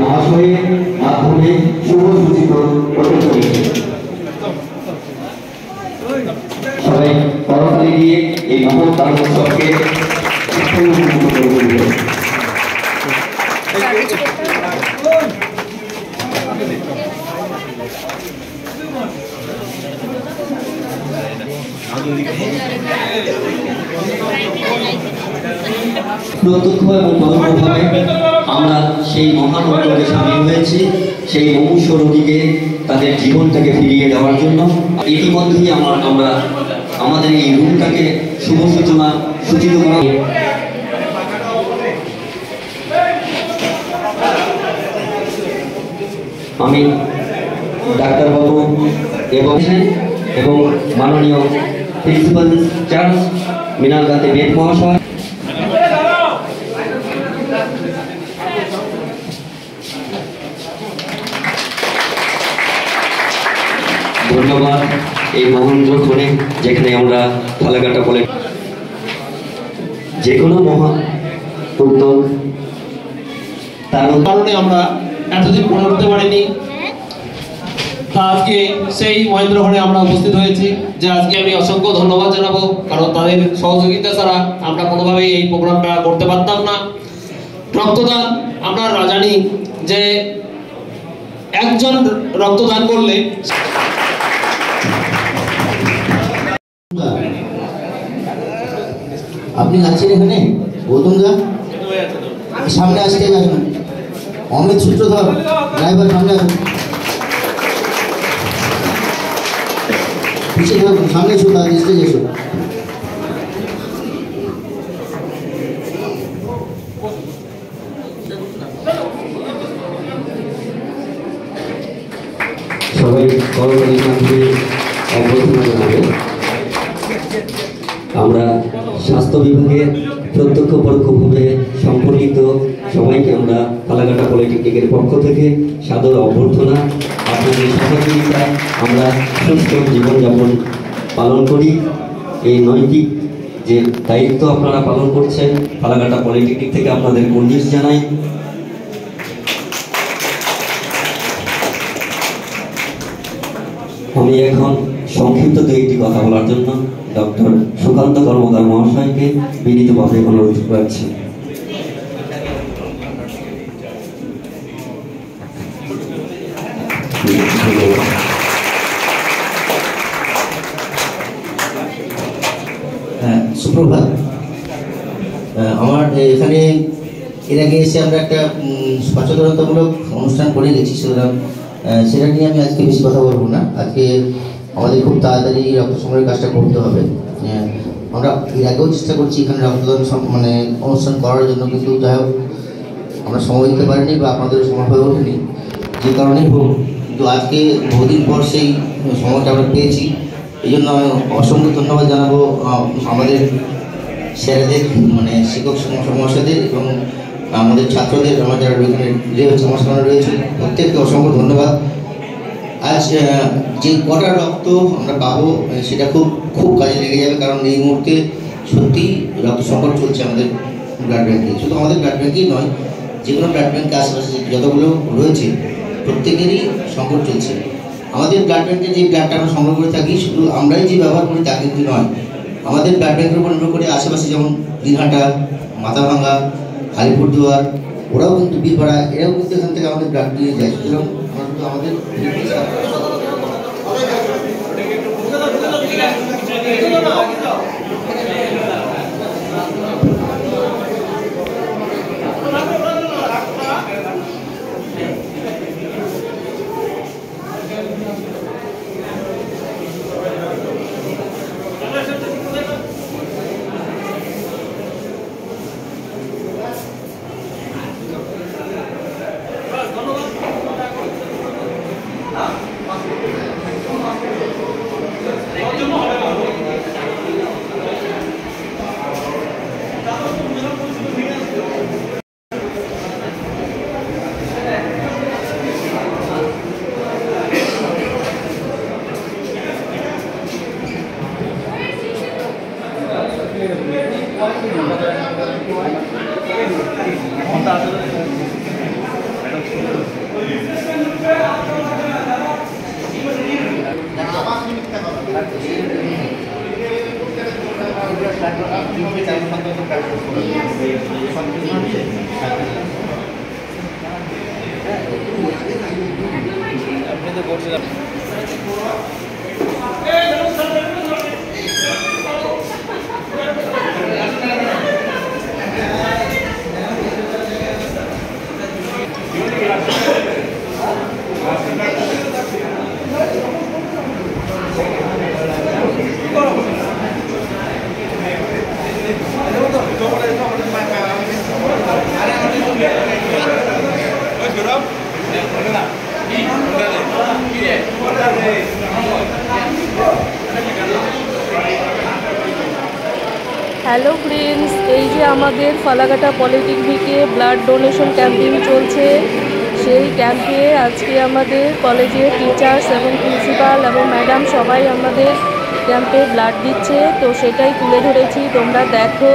মহাশয়ের মাধ্যমে শুভ সূচিত হতে চলেছে। সবাই করতালি দিয়ে এই মহৎ উৎসবকে প্রত্যক্ষ এবং পরোক্ষভাবে আমরা সেই মহান উদ্যোগে সামিল হয়েছি, সেই মুমূর্ষু রোগীকে তাদের জীবনটাকে ফিরিয়ে দেওয়ার জন্য। ইতিমধ্যেই আমরা আমাদের এই রুমটাকে শুভ সূচনা সূচিত করা। আমি ডাক্তারবাবু এবং মাননীয় প্রিন্সিপাল চার্জ মৃণালকান্তি বেদ মহাশয়, ধন্যবাদ এই মহেন্দ্রক্ষণে যেখানে আমরা ফালাকাটা বলে যে কোনো মহা উদ্যোগ তার কারণে আমরা এতদিন মনে করতে পারিনি। আজকে সেই মহেন্দ্রক্ষণে আমরা উপস্থিত হয়েছি, যে আজকে আমি অসংখ্য ধন্যবাদ জানাবো, কারণ তাদের সহযোগিতা ছাড়া আমরা কোনোভাবেই এই প্রোগ্রামটা করতে পারতাম না। রক্তদান আমরা জানি যে একজন রক্তদান করলে আপনি আছেন এখানে গৌতম দা, সামনে আসতে আসুন। অমিত সূত্রধর ড্রাইভার সামনে আসুন, পিছিয়ে থাকুন, সামনে এসো, তার স্টেজে এসো। সবাই করতালি মাধ্যমে অভ্যর্থনা জানাবে। আমরা স্বাস্থ্য বিভাগের প্রত্যক্ষ পরোক্ষভাবে সম্পর্কিত সবাইকে আমরা ফালাকাটা পলিটেকনিকের পক্ষ থেকে সাদর অভ্যর্থনা। আপনাদের সহযোগিতায় আমরা সুস্থ জীবনযাপন পালন করি। এই নৈতিক যে দায়িত্ব আপনারা পালন করছেন, ফালাকাটা পলিটেকনিক থেকে আপনাদের কুর্নিশ জানাই। আমি এখন সংক্ষিপ্ত দুইটি কথা বলার জন্য ডক্টর সুকান্ত কর্মকার মহাশয়কে বিনীতভাবে অনুরোধ করছি। সুপ্রভাত। আমার এখানে এর আগে এসে আমরা একটা সচেতনতামূলক অনুষ্ঠান করে গেছি, সুতরাং সেটা নিয়ে আমি আজকে বেশি কথা বলবো না। আজকে আমাদের খুব তাড়াতাড়ি রক্ত সংগ্রহের কাজটা করতে হবে। আমরা এর আগেও চেষ্টা করছি এখানে রক্তদান মানে অনুষ্ঠান করার জন্য, কিন্তু যাই হোক আমরা সময় দিতে পারিনি বা আপনাদের সময় হয়ে ওঠেনি, যে কারণেই হোক। কিন্তু আজকে বহুদিন পর সেই সময়টা আমরা পেয়েছি, এই জন্য আমি অসংখ্য ধন্যবাদ জানাবো আমাদের স্যারেদের, মানে শিক্ষক মহাশয়দের এবং আমাদের ছাত্রদের, আমার যারা এখানে আমার সামনে রয়েছে প্রত্যেককে অসংখ্য ধন্যবাদ। আজ যে কটা রক্ত আমরা পাবো সেটা খুব খুব কাজে লেগে যাবে, কারণ এই মুহূর্তে সত্যিই রক্ত সংকট চলছে আমাদের ব্লাড ব্যাঙ্কে। শুধু আমাদের ব্লাড ব্যাঙ্কেই নয়, যে কোনো ব্লাড ব্যাঙ্কে আশেপাশে যতগুলো রয়েছে প্রত্যেকেরই সংকট চলছে। আমাদের ব্লাড ব্যাঙ্কে যে ব্লাডটা আমরা সংগ্রহ করে থাকি, শুধু আমরাই যে ব্যবহার করি তা কিন্তু নয়। আমাদের ব্লাড ব্যাঙ্কের উপর নির্ভর করে আশেপাশে যেমন দিনহাটা, মাথাভাঙ্গা, আলিপুরদুয়ার, ওরাও কিন্তু বীরপাড়া, এরাও কিন্তু এখান থেকে আমাদের ব্লাড নিয়ে যায়। সুতরাং আমরা কিন্তু আমাদের মধ্যে করছিলাম। হ্যালো ফ্রেন্ডস, এই যে আমাদের ফালাকাটা পলিটেকনিকে ব্লাড ডোনেশন ক্যাম্পেইন চলছে। সেই ক্যাম্পে আজকে আমাদের কলেজের টিচার্স এবং প্রিন্সিপাল এবং ম্যাডাম সবাই আমাদের ক্যাম্পে ব্লাড দিচ্ছে, তো সেটাই তুলে ধরেছি, তোমরা দেখো।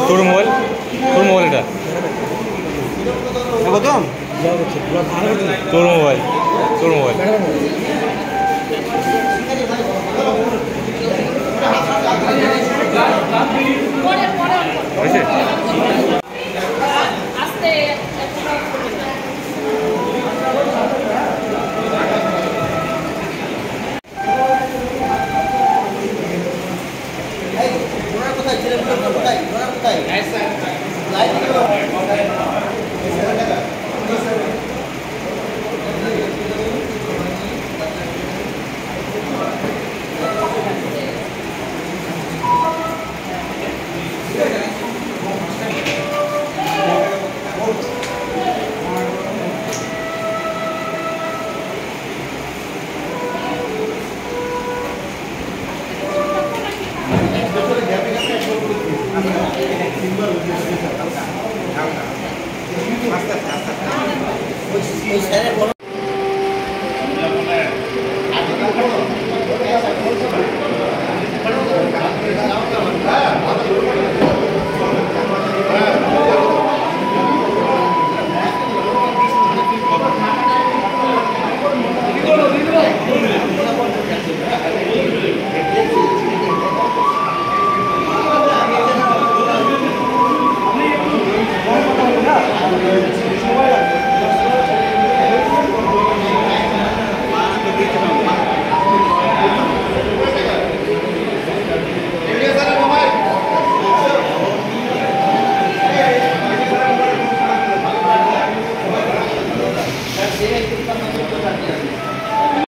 তোর মোবাইল এটা তোর মোবাইল ওই স্যারের